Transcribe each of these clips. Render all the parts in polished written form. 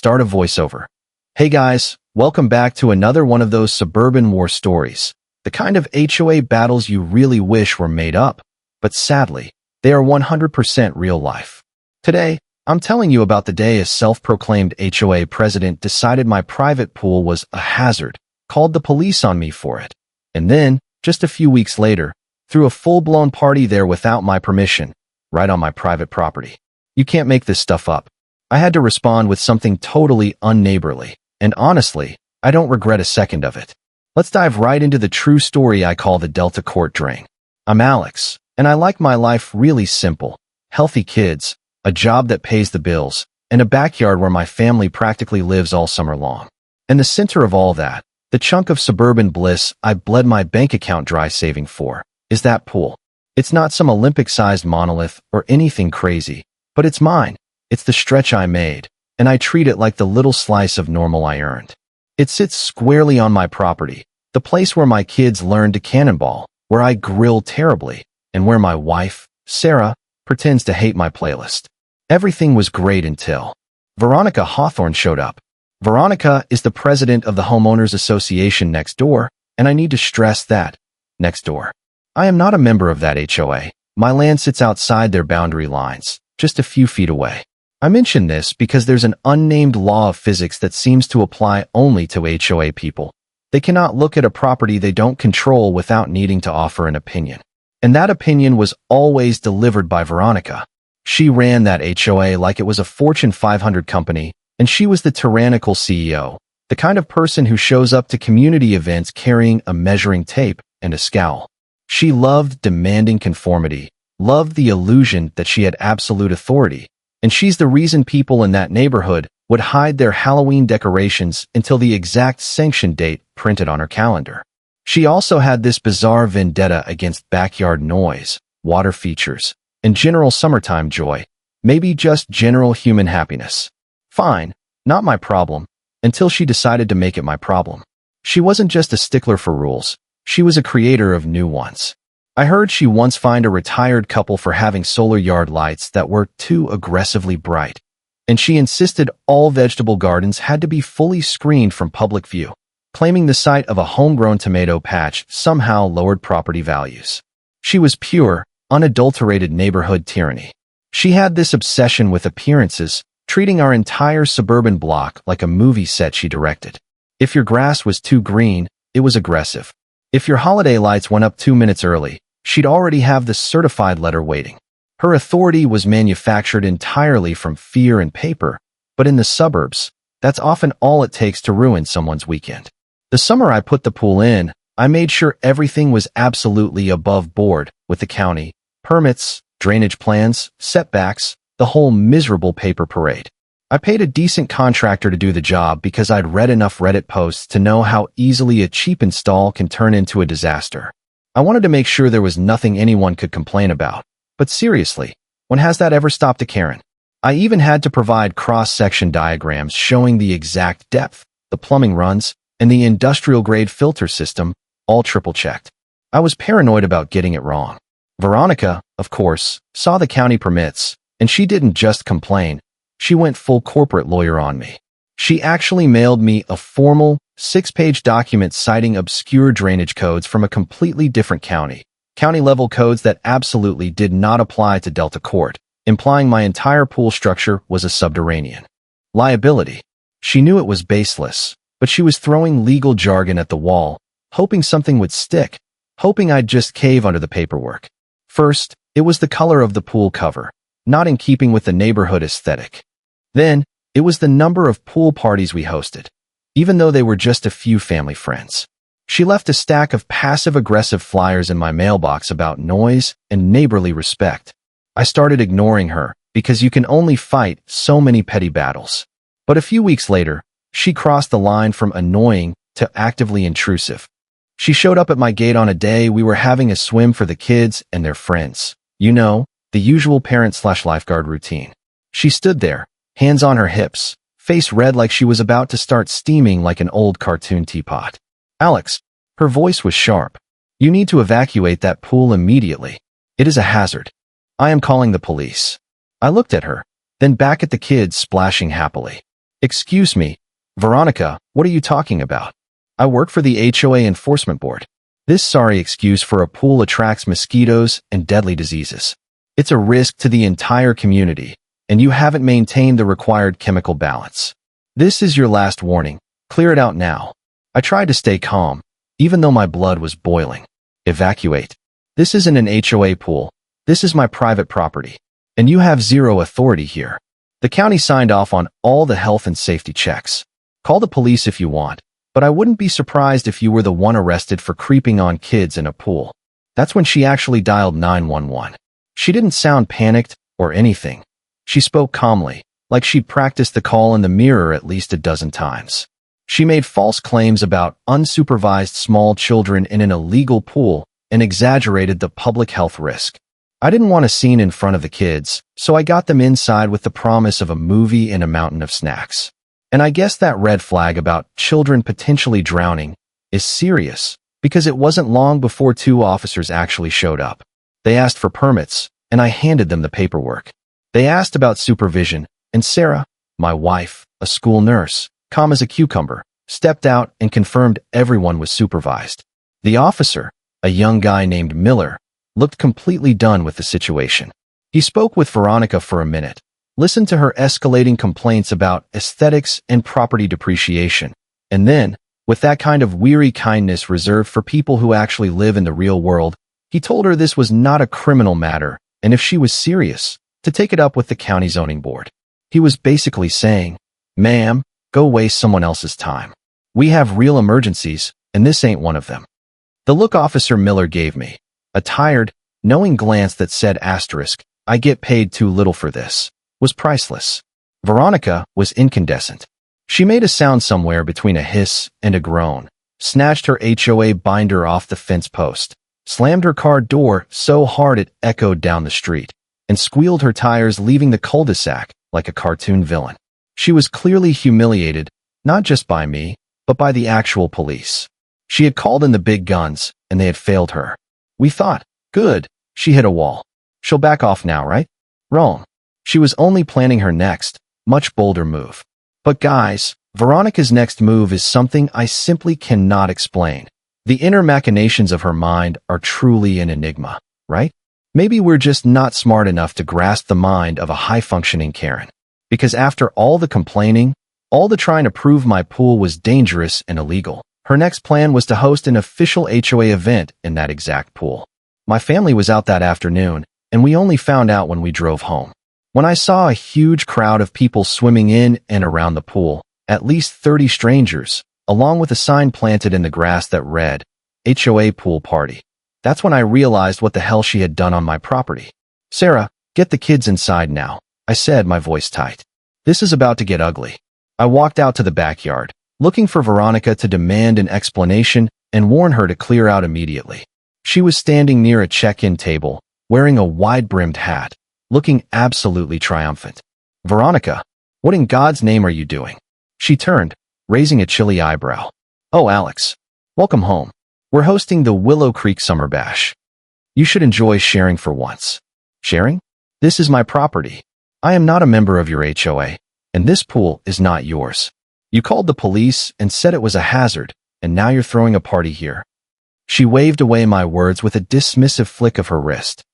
start a voiceover. Hey guys, welcome back to another one of those suburban war stories. The kind of HOA battles you really wish were made up, but sadly, they are 100% real life. Today, I'm telling you about the day a self-proclaimed HOA president decided my private pool was a hazard, called the police on me for it, and then, just a few weeks later, threw a full-blown party there without my permission, right on my private property. You can't make this stuff up. I had to respond with something totally unneighborly, and honestly, I don't regret a second of it. Let's dive right into the true story I call the Delta Court Drain. I'm Alex, and I like my life really simple. Healthy kids, a job that pays the bills, and a backyard where my family practically lives all summer long. In the center of all that, the chunk of suburban bliss I bled my bank account dry saving for, is that pool. It's not some Olympic-sized monolith or anything crazy, but it's mine. It's the stretch I made, and I treat it like the little slice of normal I earned. It sits squarely on my property, the place where my kids learn to cannonball, where I grill terribly, and where my wife, Sarah, pretends to hate my playlist. Everything was great until Veronica Hawthorne showed up. Veronica is the president of the Homeowners Association next door, and I need to stress that, next door. I am not a member of that HOA. My land sits outside their boundary lines, just a few feet away. I mention this because there's an unnamed law of physics that seems to apply only to HOA people. They cannot look at a property they don't control without needing to offer an opinion. And that opinion was always delivered by Veronica. She ran that HOA like it was a Fortune 500 company, and she was the tyrannical CEO, the kind of person who shows up to community events carrying a measuring tape and a scowl. She loved demanding conformity, loved the illusion that she had absolute authority, and she's the reason people in that neighborhood would hide their Halloween decorations until the exact sanction date printed on her calendar. She also had this bizarre vendetta against backyard noise, water features, and general summertime joy, maybe just general human happiness. Fine, not my problem, until she decided to make it my problem. She wasn't just a stickler for rules, she was a creator of new ones. I heard she once fined a retired couple for having solar yard lights that were too aggressively bright, and she insisted all vegetable gardens had to be fully screened from public view, claiming the sight of a homegrown tomato patch somehow lowered property values. She was pure, unadulterated neighborhood tyranny. She had this obsession with appearances, treating our entire suburban block like a movie set she directed. If your grass was too green, it was aggressive. If your holiday lights went up 2 minutes early, she'd already have the certified letter waiting. Her authority was manufactured entirely from fear and paper, but in the suburbs, that's often all it takes to ruin someone's weekend. The summer I put the pool in, I made sure everything was absolutely above board with the county, permits, drainage plans, setbacks, the whole miserable paper parade. I paid a decent contractor to do the job because I'd read enough Reddit posts to know how easily a cheap install can turn into a disaster. I wanted to make sure there was nothing anyone could complain about. But seriously, when has that ever stopped a Karen? I even had to provide cross-section diagrams showing the exact depth, the plumbing runs, and the industrial-grade filter system, all triple-checked. I was paranoid about getting it wrong. Veronica, of course, saw the county permits, and she didn't just complain. She went full corporate lawyer on me. She actually mailed me a formal, 6-page document citing obscure drainage codes from a completely different county-level codes that absolutely did not apply to Delta Court, implying my entire pool structure was a subterranean liability. She knew it was baseless, but she was throwing legal jargon at the wall, hoping something would stick, hoping I'd just cave under the paperwork. First, it was the color of the pool cover, not in keeping with the neighborhood aesthetic. Then, it was the number of pool parties we hosted, even though they were just a few family friends. She left a stack of passive-aggressive flyers in my mailbox about noise and neighborly respect. I started ignoring her because you can only fight so many petty battles. But a few weeks later, she crossed the line from annoying to actively intrusive. She showed up at my gate on a day we were having a swim for the kids and their friends. You know, the usual parent/lifeguard routine. She stood there, hands on her hips, face red like she was about to start steaming like an old cartoon teapot. Alex, her voice was sharp. You need to evacuate that pool immediately. It is a hazard. I am calling the police. I looked at her, then back at the kids splashing happily. Excuse me, Veronica, what are you talking about? I work for the HOA Enforcement Board. This sorry excuse for a pool attracts mosquitoes and deadly diseases. It's a risk to the entire community, and you haven't maintained the required chemical balance. This is your last warning. Clear it out now. I tried to stay calm, even though my blood was boiling. Evacuate. This isn't an HOA pool. This is my private property, and you have zero authority here. The county signed off on all the health and safety checks. Call the police if you want, but I wouldn't be surprised if you were the one arrested for creeping on kids in a pool. That's when she actually dialed 911. She didn't sound panicked or anything. She spoke calmly, like she'd practiced the call in the mirror at least a dozen times. She made false claims about unsupervised small children in an illegal pool and exaggerated the public health risk. I didn't want a scene in front of the kids, so I got them inside with the promise of a movie and a mountain of snacks. And I guess that red flag about children potentially drowning is serious, because it wasn't long before 2 officers actually showed up. They asked for permits, and I handed them the paperwork. They asked about supervision, and Sarah, my wife, a school nurse, calm as a cucumber, stepped out and confirmed everyone was supervised. The officer, a young guy named Miller, looked completely done with the situation. He spoke with Veronica for a minute, listened to her escalating complaints about aesthetics and property depreciation, and then, with that kind of weary kindness reserved for people who actually live in the real world, he told her this was not a criminal matter, and if she was serious, to take it up with the county zoning board. He was basically saying, "Ma'am, go waste someone else's time. We have real emergencies, and this ain't one of them." The look Officer Miller gave me, a tired, knowing glance that said asterisk, "I get paid too little for this," was priceless. Veronica was incandescent. She made a sound somewhere between a hiss and a groan, snatched her HOA binder off the fence post, slammed her car door so hard it echoed down the street, and squealed her tires, leaving the cul-de-sac like a cartoon villain. She was clearly humiliated, not just by me, but by the actual police. She had called in the big guns, and they had failed her. We thought, good, she hit a wall. She'll back off now, right? Wrong. She was only planning her next, much bolder move. But guys, Veronica's next move is something I simply cannot explain. The inner machinations of her mind are truly an enigma, right? Maybe we're just not smart enough to grasp the mind of a high-functioning Karen. Because after all the complaining, all the trying to prove my pool was dangerous and illegal, her next plan was to host an official HOA event in that exact pool. My family was out that afternoon, and we only found out when we drove home. When I saw a huge crowd of people swimming in and around the pool, at least 30 strangers, along with a sign planted in the grass that read, HOA Pool Party, that's when I realized what the hell she had done on my property. "Sarah, get the kids inside now," I said, my voice tight. "This is about to get ugly." I walked out to the backyard, looking for Veronica to demand an explanation and warn her to clear out immediately. She was standing near a check-in table, wearing a wide-brimmed hat, looking absolutely triumphant. "Veronica, what in God's name are you doing?" She turned, raising a chilly eyebrow. "Oh, Alex. Welcome home. We're hosting the Willow Creek Summer Bash. You should enjoy sharing for once." "Sharing? This is my property. I am not a member of your HOA, and this pool is not yours. You called the police and said it was a hazard, and now you're throwing a party here." She waved away my words with a dismissive flick of her wrist.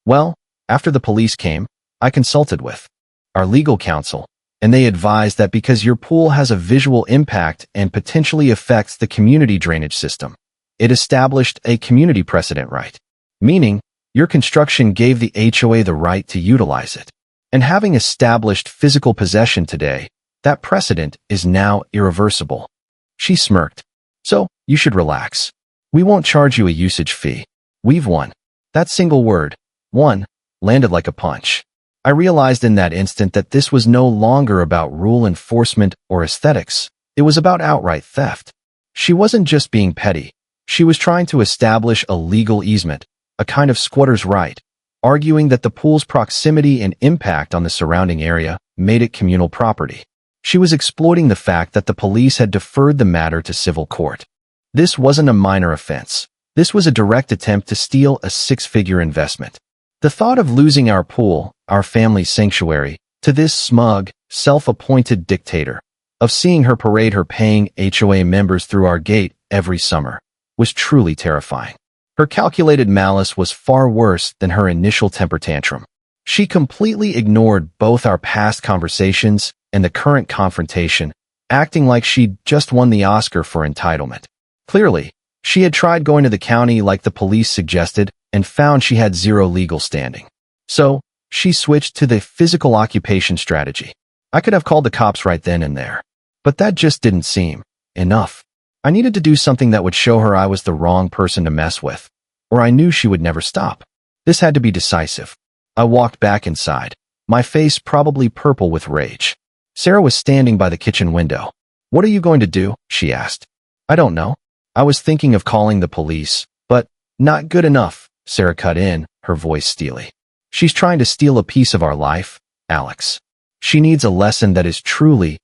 Well, after the police came, I consulted with our legal counsel, and they advised that because your pool has a visual impact and potentially affects the community drainage system, it established a community precedent right, meaning your construction gave the HOA the right to utilize it. And having established physical possession today, that precedent is now irreversible. She smirked. "So, you should relax. We won't charge you a usage fee. We've won." That single word, "won," landed like a punch. I realized in that instant that this was no longer about rule enforcement or aesthetics. It was about outright theft. She wasn't just being petty. She was trying to establish a legal easement, a kind of squatter's right, arguing that the pool's proximity and impact on the surrounding area made it communal property. She was exploiting the fact that the police had deferred the matter to civil court. This wasn't a minor offense. This was a direct attempt to steal a 6-figure investment. The thought of losing our pool, our family's sanctuary, to this smug, self-appointed dictator, of seeing her parade her paying HOA members through our gate every summer, was truly terrifying. Her calculated malice was far worse than her initial temper tantrum. She completely ignored both our past conversations and the current confrontation, acting like she'd just won the Oscar for entitlement. Clearly, she had tried going to the county like the police suggested and found she had zero legal standing. So, she switched to the physical occupation strategy. I could have called the cops right then and there. But that just didn't seem enough. I needed to do something that would show her I was the wrong person to mess with, or I knew she would never stop. This had to be decisive. I walked back inside, my face probably purple with rage. Sarah was standing by the kitchen window. "What are you going to do?" she asked. "I don't know. I was thinking of calling the police, but not good enough," Sarah cut in, her voice steely. "She's trying to steal a piece of our life, Alex. She needs a lesson that is truly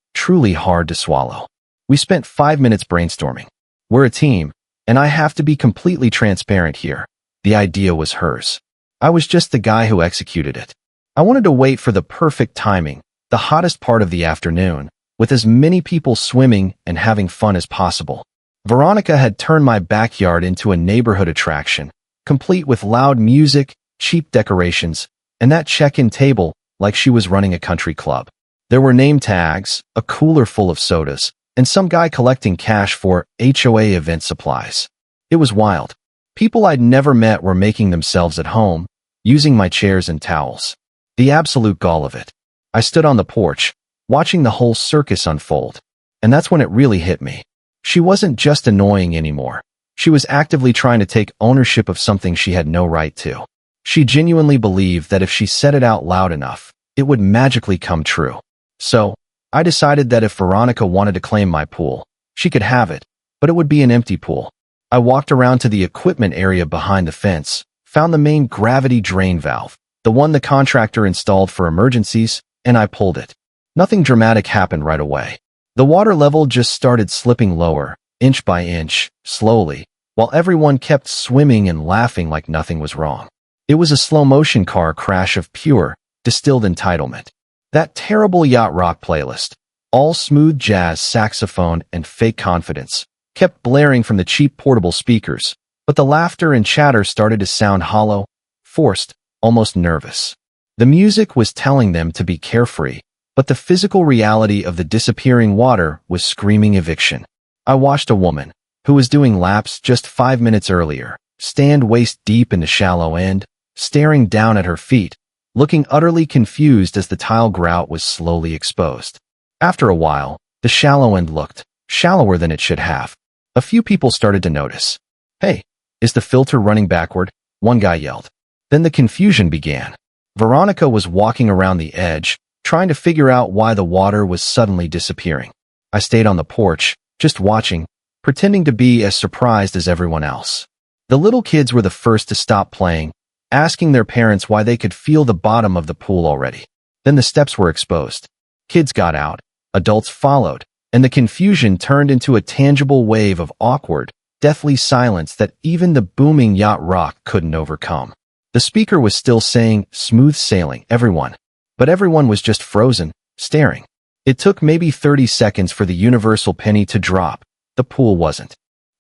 hard to swallow." We spent 5 minutes brainstorming. We're a team, and I have to be completely transparent here. The idea was hers. I was just the guy who executed it. I wanted to wait for the perfect timing, the hottest part of the afternoon, with as many people swimming and having fun as possible. Veronica had turned my backyard into a neighborhood attraction, complete with loud music, cheap decorations, and that check-in table like she was running a country club. There were name tags, a cooler full of sodas, and some guy collecting cash for HOA event supplies. It was wild. People I'd never met were making themselves at home, using my chairs and towels. The absolute gall of it. I stood on the porch, watching the whole circus unfold. And that's when it really hit me. She wasn't just annoying anymore. She was actively trying to take ownership of something she had no right to. She genuinely believed that if she said it out loud enough, it would magically come true. So, I decided that if Veronica wanted to claim my pool, she could have it, but it would be an empty pool. I walked around to the equipment area behind the fence, found the main gravity drain valve, the one the contractor installed for emergencies, and I pulled it. Nothing dramatic happened right away. The water level just started slipping lower, inch by inch, slowly, while everyone kept swimming and laughing like nothing was wrong. It was a slow-motion car crash of pure, distilled entitlement. That terrible yacht rock playlist, all smooth jazz, saxophone, and fake confidence, kept blaring from the cheap portable speakers, but the laughter and chatter started to sound hollow, forced, almost nervous. The music was telling them to be carefree, but the physical reality of the disappearing water was screaming eviction. I watched a woman, who was doing laps just 5 minutes earlier, stand waist-deep in the shallow end, staring down at her feet, looking utterly confused as the tile grout was slowly exposed. After a while, the shallow end looked shallower than it should have. A few people started to notice. "Hey, is the filter running backward?" one guy yelled. Then the confusion began. Veronica was walking around the edge, trying to figure out why the water was suddenly disappearing. I stayed on the porch, just watching, pretending to be as surprised as everyone else. The little kids were the first to stop playing, asking their parents why they could feel the bottom of the pool already. Then the steps were exposed. Kids got out, adults followed, and the confusion turned into a tangible wave of awkward, deathly silence that even the booming yacht rock couldn't overcome. The speaker was still saying, "Smooth sailing, everyone." But everyone was just frozen, staring. It took maybe 30 seconds for the universal penny to drop. The pool wasn't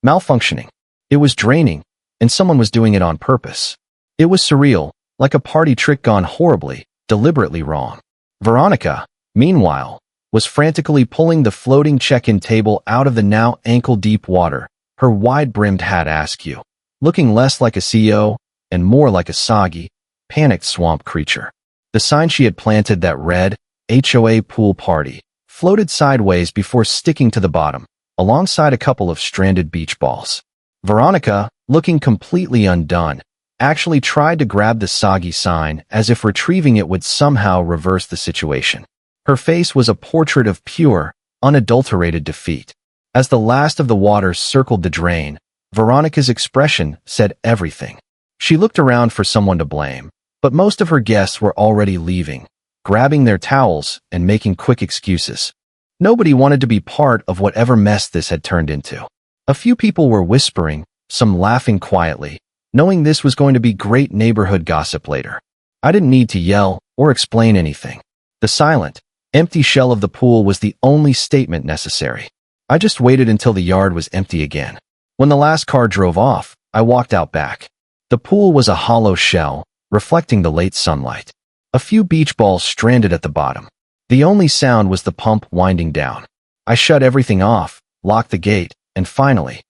malfunctioning. It was draining, and someone was doing it on purpose. It was surreal, like a party trick gone horribly, deliberately wrong. Veronica, meanwhile, was frantically pulling the floating check-in table out of the now ankle-deep water, her wide-brimmed hat askew, looking less like a CEO and more like a soggy, panicked swamp creature. The sign she had planted that read, "HOA Pool Party," floated sideways before sticking to the bottom, alongside a couple of stranded beach balls. Veronica, looking completely undone, actually tried to grab the soggy sign as if retrieving it would somehow reverse the situation. Her face was a portrait of pure, unadulterated defeat. As the last of the water circled the drain, Veronica's expression said everything. She looked around for someone to blame, but most of her guests were already leaving, grabbing their towels and making quick excuses. Nobody wanted to be part of whatever mess this had turned into. A few people were whispering, some laughing quietly, knowing this was going to be great neighborhood gossip later. I didn't need to yell or explain anything. The silent, empty shell of the pool was the only statement necessary. I just waited until the yard was empty again. When the last car drove off, I walked out back. The pool was a hollow shell, reflecting the late sunlight. A few beach balls stranded at the bottom. The only sound was the pump winding down. I shut everything off, locked the gate, and finally,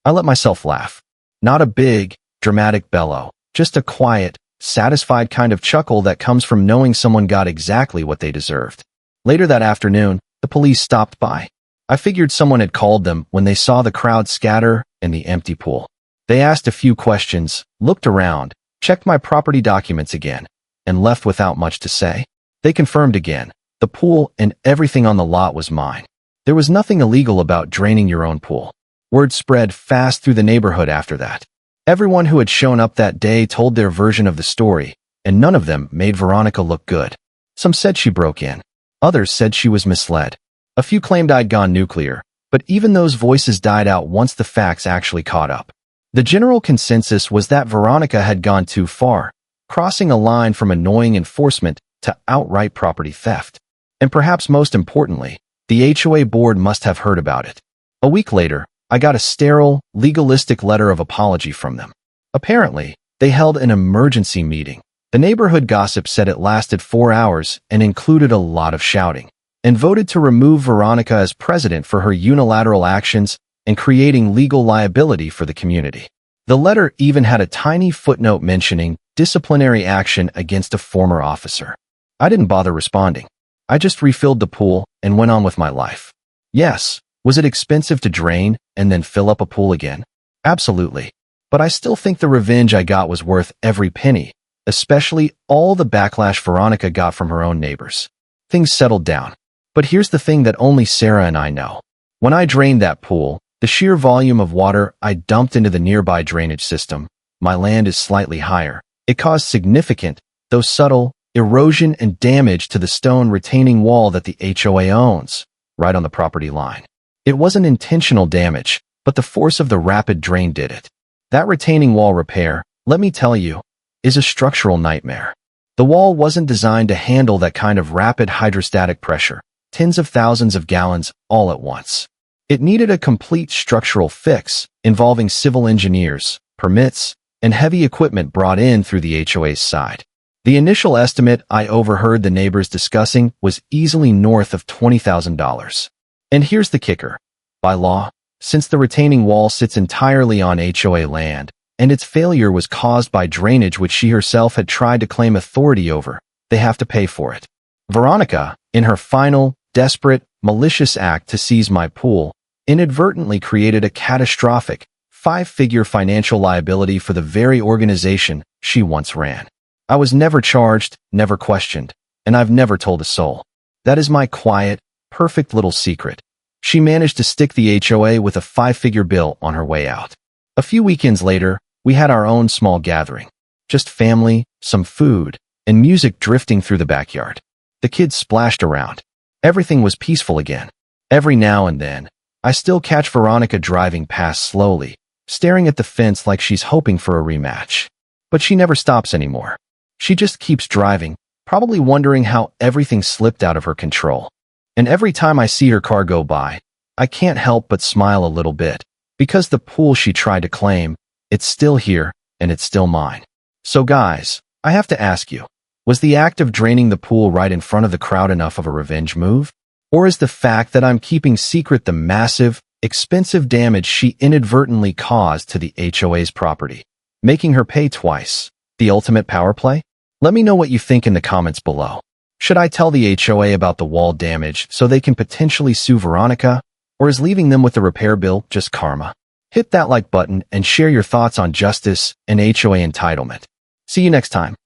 I let myself laugh. Not a big, dramatic bellow, just a quiet, satisfied kind of chuckle that comes from knowing someone got exactly what they deserved. Later that afternoon, the police stopped by. I figured someone had called them when they saw the crowd scatter in the empty pool. They asked a few questions, looked around, checked my property documents again, and left without much to say. They confirmed again, the pool and everything on the lot was mine. There was nothing illegal about draining your own pool. Word spread fast through the neighborhood after that. Everyone who had shown up that day told their version of the story, and none of them made Veronica look good. Some said she broke in. Others said she was misled. A few claimed I'd gone nuclear, but even those voices died out once the facts actually caught up. The general consensus was that Veronica had gone too far, crossing a line from annoying enforcement to outright property theft. And perhaps most importantly, the HOA board must have heard about it. A week later, I got a sterile, legalistic letter of apology from them. Apparently, they held an emergency meeting. The neighborhood gossip said it lasted 4 hours and included a lot of shouting, and voted to remove Veronica as president for her unilateral actions and creating legal liability for the community. The letter even had a tiny footnote mentioning disciplinary action against a former officer. I didn't bother responding. I just refilled the pool and went on with my life. Yes, was it expensive to drain and then fill up a pool again? Absolutely. But I still think the revenge I got was worth every penny, especially all the backlash Veronica got from her own neighbors. Things settled down. But here's the thing that only Sarah and I know. When I drained that pool, the sheer volume of water I dumped into the nearby drainage system, my land is slightly higher. It caused significant, though subtle, erosion and damage to the stone retaining wall that the HOA owns, right on the property line. It wasn't intentional damage, but the force of the rapid drain did it. That retaining wall repair, let me tell you, is a structural nightmare. The wall wasn't designed to handle that kind of rapid hydrostatic pressure, tens of thousands of gallons all at once. It needed a complete structural fix involving civil engineers, permits, and heavy equipment brought in through the HOA's side. The initial estimate I overheard the neighbors discussing was easily north of $20,000. And here's the kicker. By law, since the retaining wall sits entirely on HOA land, and its failure was caused by drainage which she herself had tried to claim authority over, they have to pay for it. Veronica, in her final, desperate, malicious act to seize my pool, inadvertently created a catastrophic, 5-figure financial liability for the very organization she once ran. I was never charged, never questioned, and I've never told a soul. That is my quiet, perfect little secret. She managed to stick the HOA with a 5-figure bill on her way out. A few weekends later, we had our own small gathering. Just family, some food, and music drifting through the backyard. The kids splashed around. Everything was peaceful again. Every now and then, I still catch Veronica driving past slowly, staring at the fence like she's hoping for a rematch. But she never stops anymore. She just keeps driving, probably wondering how everything slipped out of her control. And every time I see her car go by, I can't help but smile a little bit, because the pool she tried to claim, it's still here, and it's still mine. So guys, I have to ask you, was the act of draining the pool right in front of the crowd enough of a revenge move? Or is the fact that I'm keeping secret the massive, expensive damage she inadvertently caused to the HOA's property, making her pay twice, the ultimate power play? Let me know what you think in the comments below. Should I tell the HOA about the wall damage so they can potentially sue Veronica? Or is leaving them with the repair bill just karma? Hit that like button and share your thoughts on justice and HOA entitlement. See you next time.